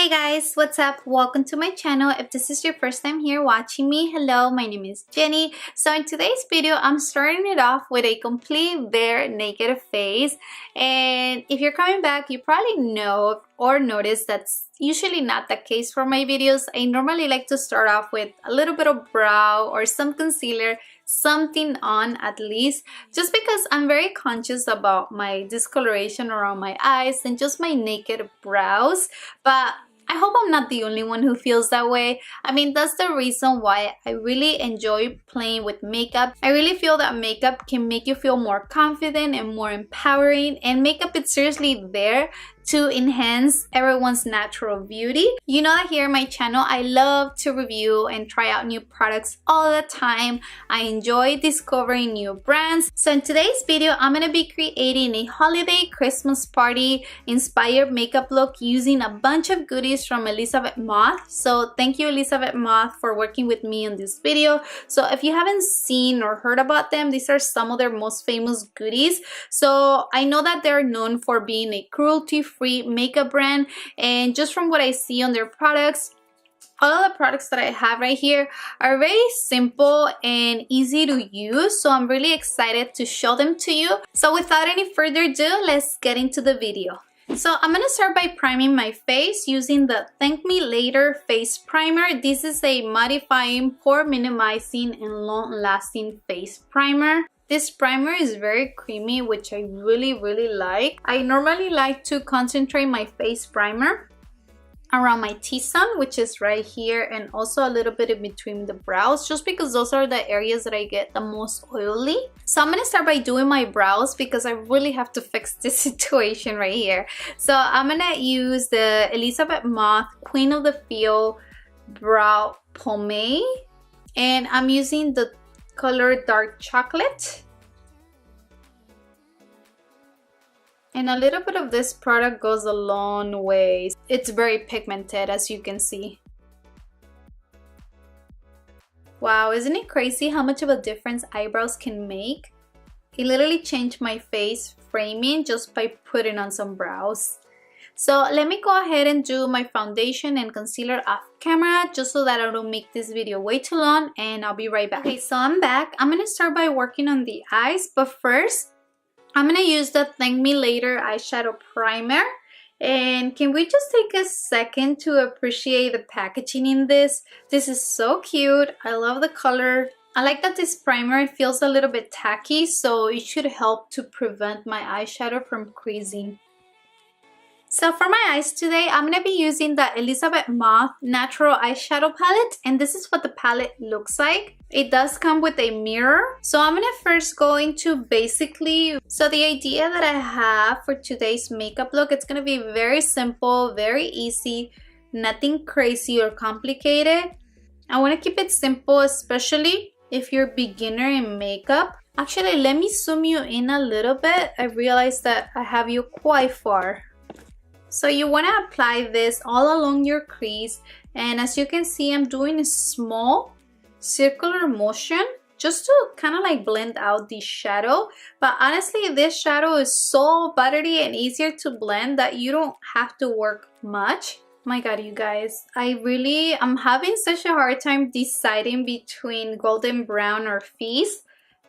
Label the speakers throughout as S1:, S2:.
S1: Hey guys, what's up? Welcome to my channel. If this is your first time here watching me, hello, my name is Jenny. So in today's video, I'm starting it off with a complete bare naked face. And if you're coming back, you probably know or notice that's usually not the case for my videos. I normally like to start off with a little bit of brow or some concealer, something on at least, just because I'm very conscious about my discoloration around my eyes and just my naked brows. But I hope I'm not the only one who feels that way. I mean, that's the reason why I really enjoy playing with makeup. I really feel that makeup can make you feel more confident and more empowering, and makeup is seriously there to enhance everyone's natural beauty. You know that here on my channel, I love to review and try out new products all the time. I enjoy discovering new brands. So in today's video, I'm gonna be creating a holiday Christmas party inspired makeup look using a bunch of goodies from Mott. So thank you, Mott, for working with me on this video. So if you haven't seen or heard about them, these are some of their most famous goodies. So I know that they're known for being a cruelty-free makeup brand, and just from what I see on their products, all of the products that I have right here are very simple and easy to use. So I'm really excited to show them to you. So without any further ado, let's get into the video. So I'm gonna start by priming my face using the Thank Me Later face primer. This is a mattifying, pore minimizing, and long-lasting face primer. This primer is very creamy, which I really like. I normally like to concentrate my face primer around my T-zone, which is right here, and also a little bit in between the brows, just because those are the areas that I get the most oily. So I'm gonna start by doing my brows because I really have to fix this situation right here. So I'm gonna use the Mott Queen of the Field Brow Pomade, and I'm using the color Dark Chocolate. And a little bit of this product goes a long way. It's very pigmented, as you can see. Wow, isn't it crazy how much of a difference eyebrows can make? It literally changed my face framing just by putting on some brows. So let me go ahead and do my foundation and concealer off camera, just so that I don't make this video way too long, and I'll be right back. Okay, so I'm back. I'm gonna start by working on the eyes, but first, I'm gonna use the Thank Me Later eyeshadow primer. And can we just take a second to appreciate the packaging in this? This is so cute. I love the color. I like that this primer feels a little bit tacky, so it should help to prevent my eyeshadow from creasing. So for my eyes today, I'm going to be using the Mott Natural Eyeshadow Palette, and this is what the palette looks like. It does come with a mirror. So I'm going to first go into basically, so the idea that I have for today's makeup look, it's going to be very simple, very easy, nothing crazy or complicated. I want to keep it simple, especially if you're a beginner in makeup. Actually, let me zoom you in a little bit. I realized that I have you quite far. So you want to apply this all along your crease, and as you can see, I'm doing a small circular motion just to kind of like blend out the shadow. But honestly, this shadow is so buttery and easier to blend that you don't have to work much. My god, you guys, I'm having such a hard time deciding between golden brown or Fizz,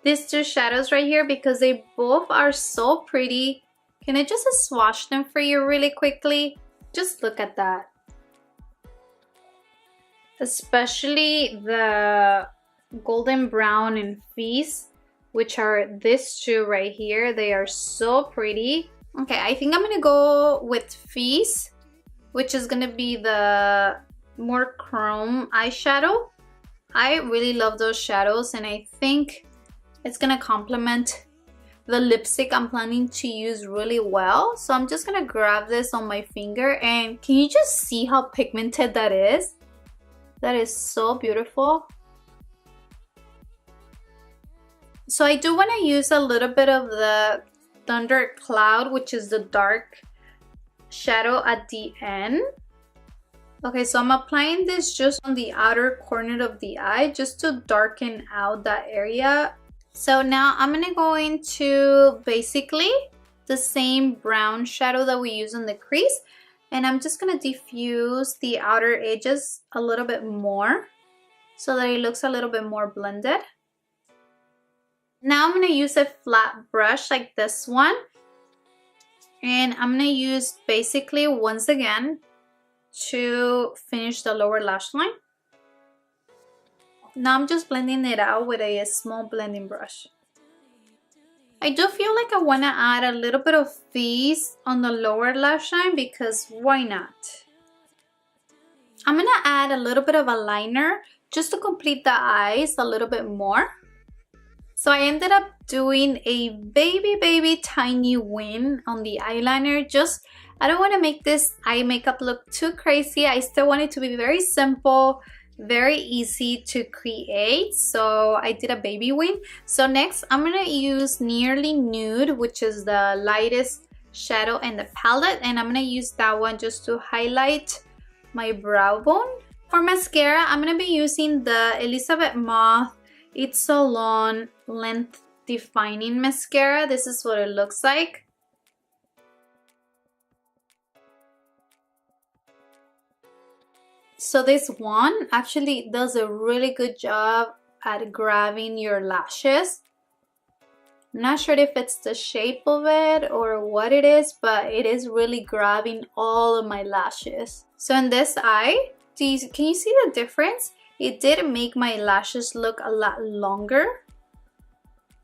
S1: these two shadows right here, because they both are so pretty. Can I just swatch them for you really quickly? Just look at that. Especially the golden brown and Fizz, which are these two right here. They are so pretty. Okay, I think I'm gonna go with Fizz, which is gonna be the more chrome eyeshadow. I really love those shadows, and I think it's gonna complement the lipstick I'm planning to use really well. So I'm just gonna grab this on my finger, and can you just see how pigmented that is? That is so beautiful. So I do want to use a little bit of the Thunder Cloud, which is the dark shadow at the end. Okay, so I'm applying this just on the outer corner of the eye, just to darken out that area. So now I'm gonna go into basically the same brown shadow that we use on the crease, And I'm just gonna diffuse the outer edges a little bit more so that it looks a little bit more blended. Now I'm gonna use a flat brush like this one, and I'm gonna use basically once again to finish the lower lash line. Now I'm just blending it out with a small blending brush. I do feel like I want to add a little bit of fizz on the lower lash line because why not? I'm going to add a little bit of a liner just to complete the eyes a little bit more. So I ended up doing a baby tiny wing on the eyeliner. I don't want to make this eye makeup look too crazy. I still want it to be very simple, very easy to create, so I did a baby wing. So next I'm gonna use Nearly Nude, which is the lightest shadow in the palette, and I'm gonna use that one just to highlight my brow bone. For mascara, I'm gonna be using the Elizabeth Mott It's So Long Length Defining Mascara. This is what it looks like. So this one actually does a really good job at grabbing your lashes. I'm not sure if it's the shape of it or what it is, but it is really grabbing all of my lashes. So in this eye, can you see the difference? It did make my lashes look a lot longer.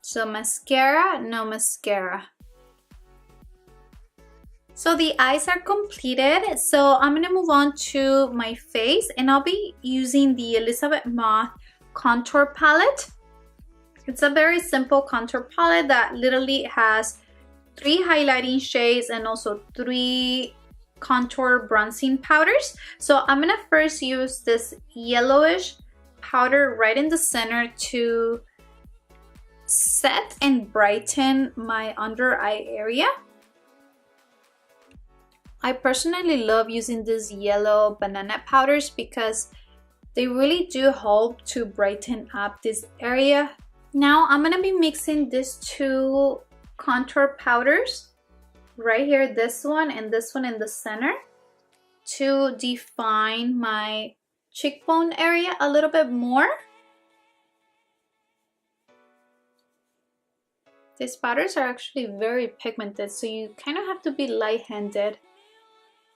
S1: So mascara, no mascara. So the eyes are completed, so I'm going to move on to my face, and I'll be using the Elizabeth Mott contour palette. It's a very simple contour palette that literally has 3 highlighting shades and also 3 contour bronzing powders. So I'm going to first use this yellowish powder right in the center to set and brighten my under eye area. I personally love using these yellow banana powders because they really do help to brighten up this area. Now I'm going to be mixing these 2 contour powders right here, this one and this one in the center, to define my cheekbone area a little bit more. These powders are actually very pigmented, so you kind of have to be light-handed.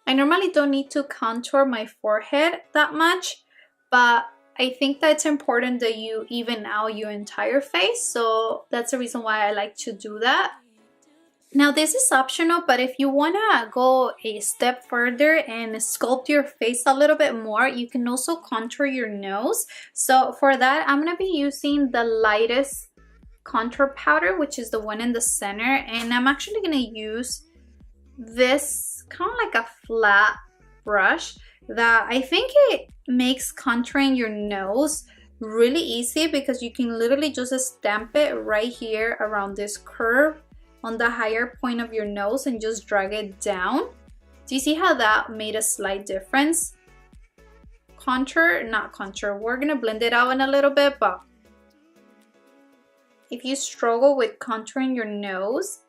S1: I normally don't need to contour my forehead that much, but I think that it's important that you even out your entire face, so that's the reason why I like to do that. Now this is optional, but if you want to go a step further and sculpt your face a little bit more, you can also contour your nose. So for that, I'm going to be using the lightest contour powder, which is the one in the center, and I'm actually going to use this kind of like a flat brush that I think it makes contouring your nose really easy, because you can literally just stamp it right here around this curve on the higher point of your nose and just drag it down. Do you see how that made a slight difference? Contour, not contour, we're gonna blend it out in a little bit, but if you struggle with contouring your nose,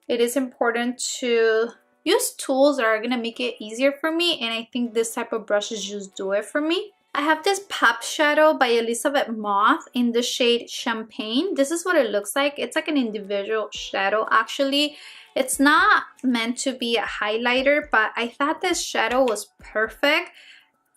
S1: it is important to use tools that are going to make it easier for me, and I think this type of brushes just do it for me. I have this pop shadow by Elizabeth Mott in the shade Champagne. This is what it looks like. It's like an individual shadow actually. It's not meant to be a highlighter, but I thought this shadow was perfect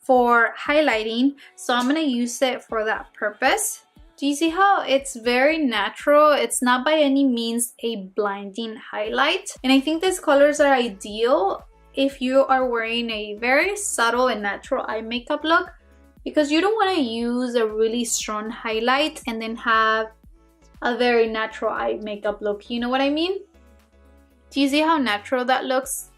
S1: for highlighting, so I'm going to use it for that purpose. Do you see how it's very natural? It's not by any means a blinding highlight. And I think these colors are ideal if you are wearing a very subtle and natural eye makeup look, because you don't want to use a really strong highlight and then have a very natural eye makeup look. You know what I mean? Do you see how natural that looks?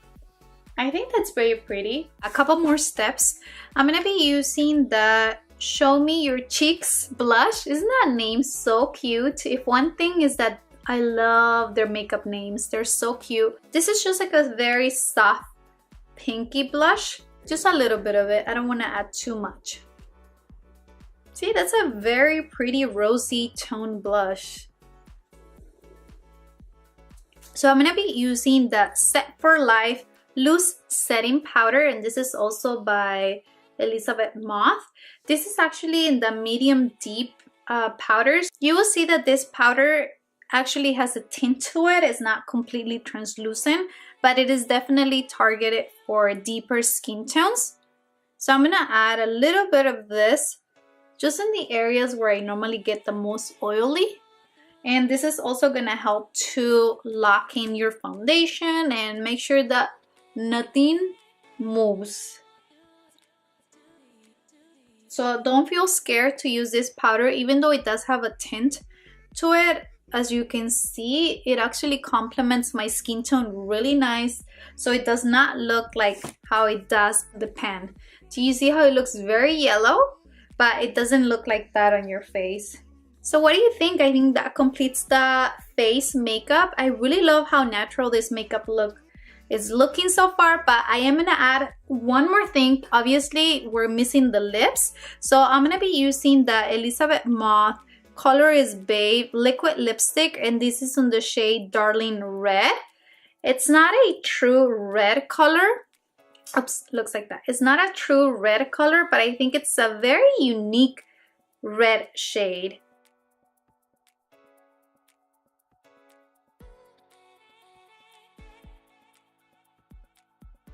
S1: I think that's very pretty. A couple more steps. I'm going to be using the Show Me Your Cheeks blush. Isn't that name so cute? If one thing is that I love their makeup names, they're so cute. This is just like a very soft pinky blush, just a little bit of it. I don't want to add too much. See, that's a very pretty rosy tone blush. So I'm going to be using the Set for Life loose setting powder, and this is also by Mott. This is actually in the medium deep powders. You will see that this powder actually has a tint to it. It's not completely translucent, but it is definitely targeted for deeper skin tones. So I'm gonna add a little bit of this just in the areas where I normally get the most oily. And this is also gonna help to lock in your foundation and make sure that nothing moves. So don't feel scared to use this powder, even though it does have a tint to it. As you can see, it actually complements my skin tone really nice, so it does not look like how it does the pan. Do you see how it looks very yellow, but it doesn't look like that on your face? So what do you think? I think that completes the face makeup. I really love how natural this makeup look is looking so far, but I am gonna add one more thing. Obviously, we're missing the lips, so I'm gonna be using the Mott Color is Babe liquid lipstick, and this is in the shade Darling Red. It's not a true red color. Oops, looks like that. It's not a true red color, but I think it's a very unique red shade.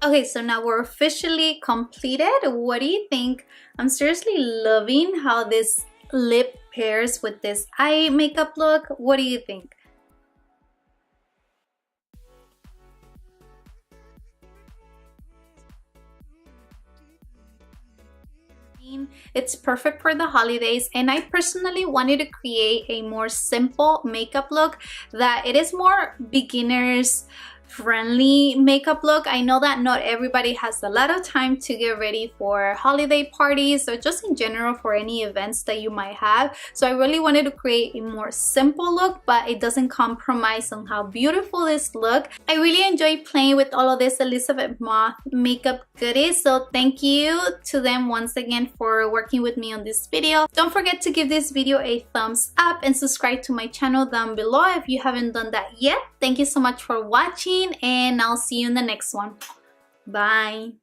S1: Okay, so now we're officially completed. What do you think? I'm seriously loving how this lip pairs with this eye makeup look. What do you think? It's perfect for the holidays, and I personally wanted to create a more simple makeup look that it is more beginners friendly makeup look. I know that not everybody has a lot of time to get ready for holiday parties or just in general for any events that you might have. So I really wanted to create a more simple look, but it doesn't compromise on how beautiful this look. I really enjoy playing with all of this Mott makeup goodies. So thank you to them once again for working with me on this video. Don't forget to give this video a thumbs up and subscribe to my channel down below if you haven't done that yet. Thank you so much for watching, and I'll see you in the next one. Bye.